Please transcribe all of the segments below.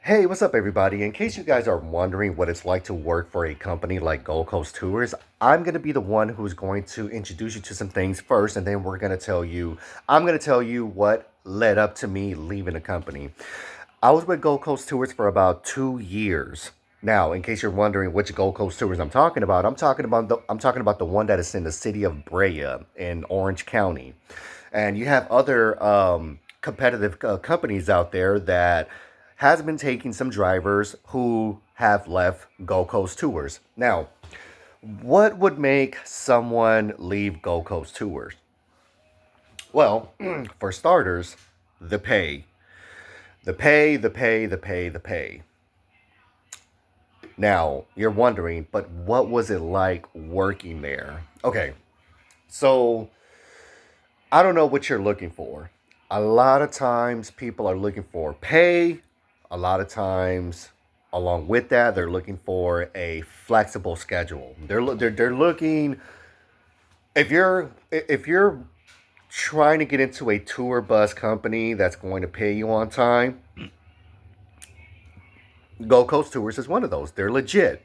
Hey, what's up, everybody? In case you guys are wondering what it's like to work for a company like Gold Coast Tours, I'm going to be the one who's going to introduce you to some things first, and then I'm going to tell you what led up to me leaving the company. I was with Gold Coast Tours for about 2 years. Now, in case you're wondering which Gold Coast Tours I'm talking about the one that is in the city of Brea in Orange County, and you have other competitive companies out there that has been taking some drivers who have left Gold Coast Tours. Now, what would make someone leave Gold Coast Tours? Well, for starters, the pay. The pay. Now, you're wondering, but what was it like working there? Okay, so I don't know what you're looking for. A lot of times people are looking for pay. A lot of times, along with that, they're looking for a flexible schedule. They're looking if you're trying to get into a tour bus company that's going to pay you on time. Gold Coast Tours is one of those. They're legit.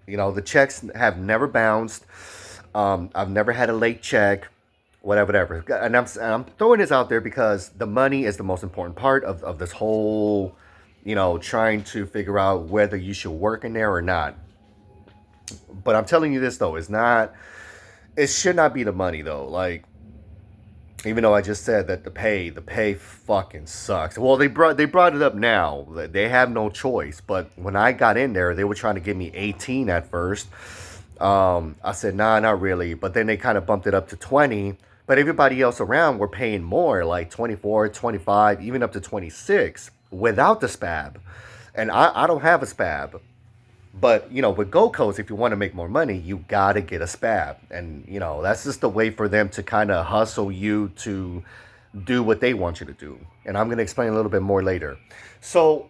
You know, the checks have never bounced. I've never had a late check, whatever. And I'm throwing this out there because the money is the most important part of this whole, trying to figure out whether you should work in there or not. But I'm telling you this though, it should not be the money though. Like, even though I just said that the pay fucking sucks. Well, they brought it up now. They have no choice. But when I got in there, they were trying to give me 18 at first. I said, nah, not really. But then they kind of bumped it up to 20. But everybody else around were paying more, like 24, 25, even up to 26 without the SPAB. And I don't have a SPAB. But, with Gold Coast, if you want to make more money, you got to get a SPAB. And, that's just a way for them to kind of hustle you to do what they want you to do. And I'm going to explain a little bit more later. So,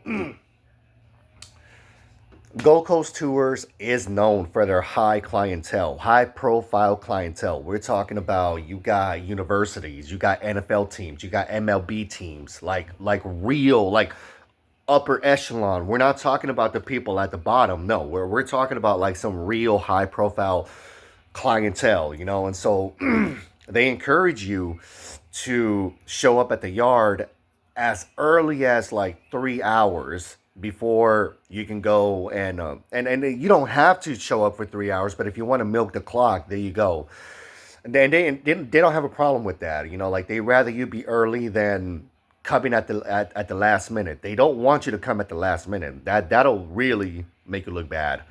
Gold Coast Tours is known for their high clientele, high profile clientele. We're talking about you got universities, you got NFL teams, you got MLB teams, like real, like upper echelon. We're not talking about the people at the bottom. No, we're talking about like some real high profile clientele, and so they encourage you to show up at the yard as early as like 3 hours before you can go and you don't have to show up for 3 hours, but if you want to milk the clock, there you go. And then they don't have a problem with that. Like they rather you be early than coming at the last minute. They don't want you to come at the last minute. That'll really make you look bad.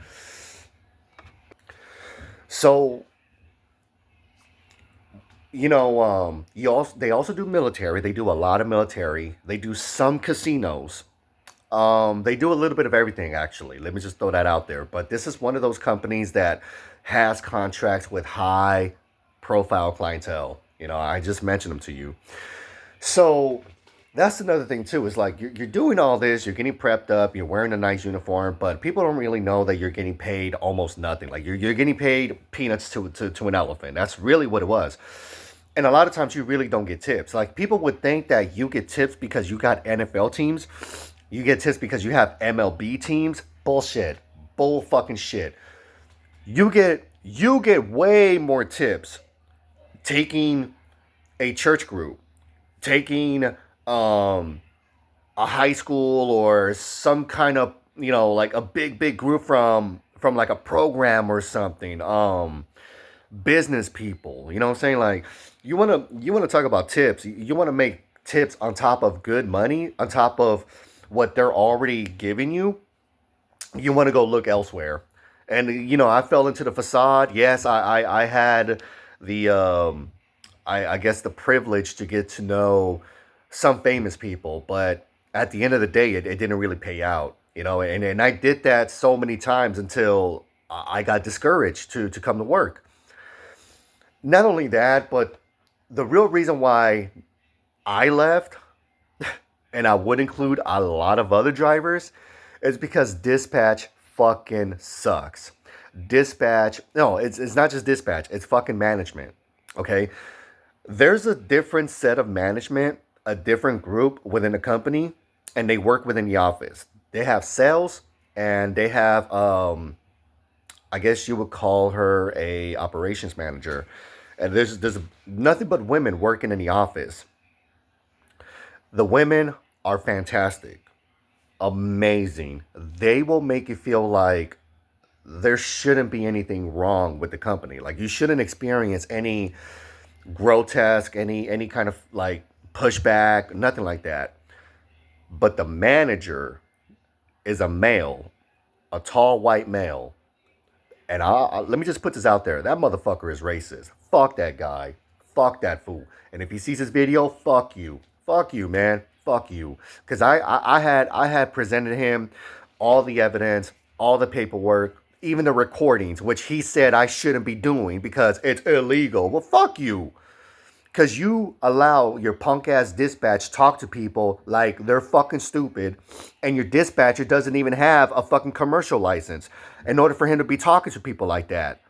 So they also do military. They do a lot of military. They do some casinos. They do a little bit of everything, actually. Let me just throw that out there. But this is one of those companies that has contracts with high profile clientele. I just mentioned them to you. So that's another thing too. Is like you're doing all this, you're getting prepped up, you're wearing a nice uniform, but people don't really know that you're getting paid almost nothing. Like you're getting paid peanuts to an elephant. That's really what it was. And a lot of times you really don't get tips. Like people would think that you get tips because you got NFL teams. You get tips because you have MLB teams. Bullshit. Bull fucking shit. You get way more tips taking a church group, taking a high school or some kind of, like a big group from like a program or something. Business people, you know what I'm saying? Like you want to talk about tips. You want to make tips on top of good money, on top of what they're already giving you. You want to go look elsewhere. And I fell into the facade. Yes, I had the I guess the privilege to get to know some famous people, but at the end of the day, it didn't really pay out. And I did that so many times until I got discouraged to come to work. Not only that, but the real reason why I left, and I would include a lot of other drivers, is because dispatch fucking sucks. Dispatch, no, it's not just dispatch, it's fucking management. Okay? There's a different set of management, a different group within a company, and they work within the office. They have sales, and they have I guess you would call her a operations manager. And there's nothing but women working in the office. The women are fantastic, amazing. They will make you feel like there shouldn't be anything wrong with the company. Like you shouldn't experience any grotesque, any kind of like pushback, nothing like that. But the manager is a male, a tall white male. And let me just put this out there. That motherfucker is racist. Fuck that guy. Fuck that fool. And if he sees this video, fuck you. Fuck you, man. Fuck you. Because I had presented him all the evidence, all the paperwork, even the recordings, which he said I shouldn't be doing because it's illegal. Well, fuck you. Because you allow your punk ass dispatch talk to people like they're fucking stupid, and your dispatcher doesn't even have a fucking commercial license in order for him to be talking to people like that.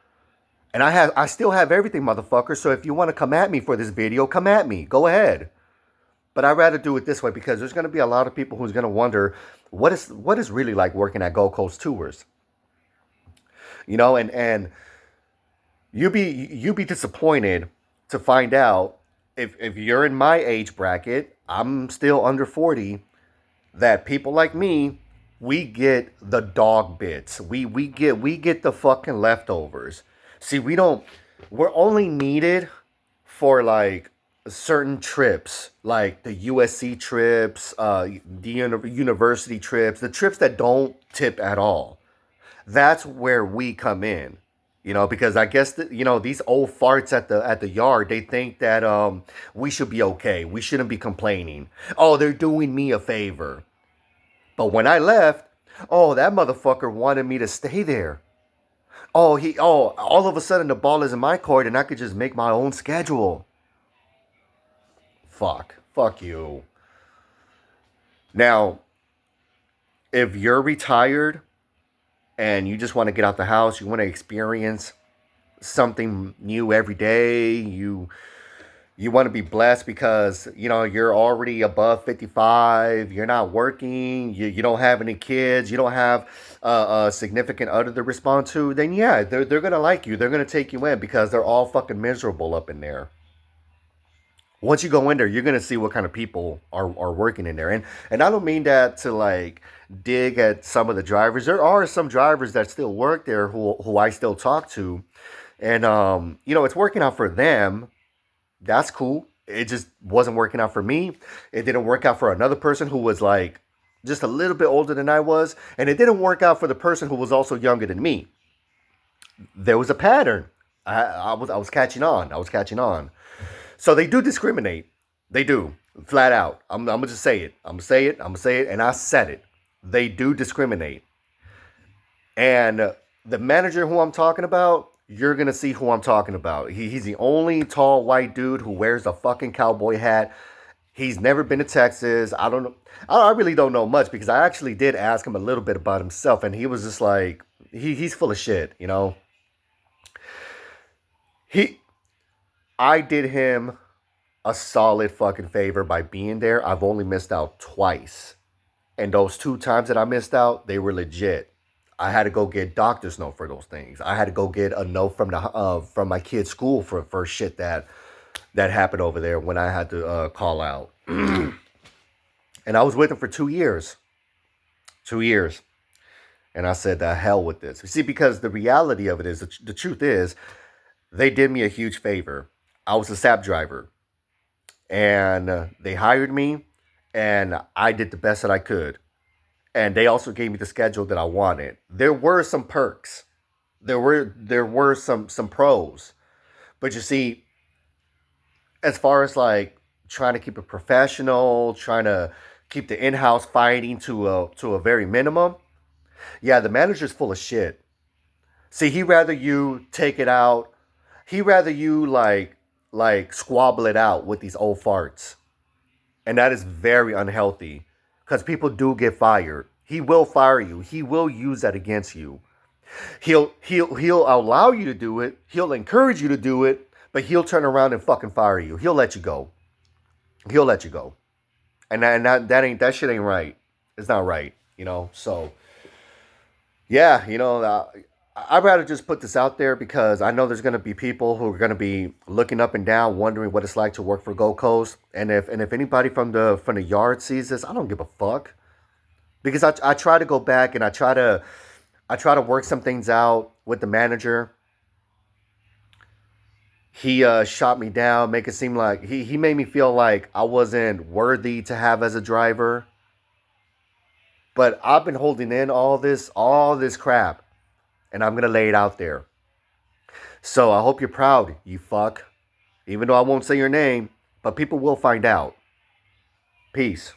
And I still have everything, motherfucker. So if you want to come at me for this video, come at me. Go ahead. But I'd rather do it this way because there's going to be a lot of people who's going to wonder what is really like working at Gold Coast Tours. And you be disappointed to find out if you're in my age bracket, I'm still under 40, that people like me, we get the dog bits. We get the fucking leftovers. See, we're only needed for like certain trips, like the USC trips, the university trips, the trips that don't tip at all. That's where we come in. Because I guess these old farts at the yard, they think that we should be okay. We shouldn't be complaining. Oh, they're doing me a favor. But when I left, oh, that motherfucker wanted me to stay there. All of a sudden the ball is in my court and I could just make my own schedule. Fuck you. Now, if you're retired and you just want to get out the house, you want to experience something new every day, you want to be blessed because you're already above 55, you're not working, you don't have any kids, you don't have a significant other to respond to, then yeah, they're gonna like you, they're gonna take you in because they're all fucking miserable up in there. Once you go in there, you're gonna see what kind of people are working in there. And I don't mean that to like dig at some of the drivers. There are some drivers that still work there who I still talk to. And it's working out for them. That's cool. It just wasn't working out for me. It didn't work out for another person who was like just a little bit older than I was. And it didn't work out for the person who was also younger than me. There was a pattern. I was catching on. I was catching on. So they do discriminate. They do. Flat out. I'm gonna just say it. I'm gonna say it. I'm gonna say it. And I said it. They do discriminate. And the manager who I'm talking about, you're gonna see who I'm talking about. He's the only tall white dude who wears a fucking cowboy hat. He's never been to Texas. I don't know. I really don't know much because I actually did ask him a little bit about himself, and he was just like, he's full of shit. He I did him a solid fucking favor by being there. I've only missed out twice. And those two times that I missed out, they were legit. I had to go get doctor's note for those things. I had to go get a note from my kid's school for shit that happened over there when I had to call out. And I was with him for 2 years. 2 years. And I said, the hell with this. You see, because the reality of it is, the truth is, they did me a huge favor. I was a SAP driver. And they hired me. And I did the best that I could. And they also gave me the schedule that I wanted. There were some perks. There were some pros. But you see, as far as like trying to keep it professional, trying to keep the in-house fighting to a very minimum, yeah, the manager's full of shit. See, he'd rather you take it out. He'd rather you like squabble it out with these old farts. And that is very unhealthy. Because people do get fired. He will fire you. He will use that against you. He'll allow you to do it. He'll encourage you to do it. But he'll turn around and fucking fire you. He'll let you go. He'll let you go. And that shit ain't right. It's not right. So yeah, I'd rather just put this out there because I know there's going to be people who are going to be looking up and down, wondering what it's like to work for Gold Coast. And if anybody from the yard sees this, I don't give a fuck because I try to go back and I try to work some things out with the manager. He shot me down, make it seem like he made me feel like I wasn't worthy to have as a driver. But I've been holding in all this crap, and I'm gonna lay it out there. So I hope you're proud, you fuck. Even though I won't say your name, but people will find out. Peace.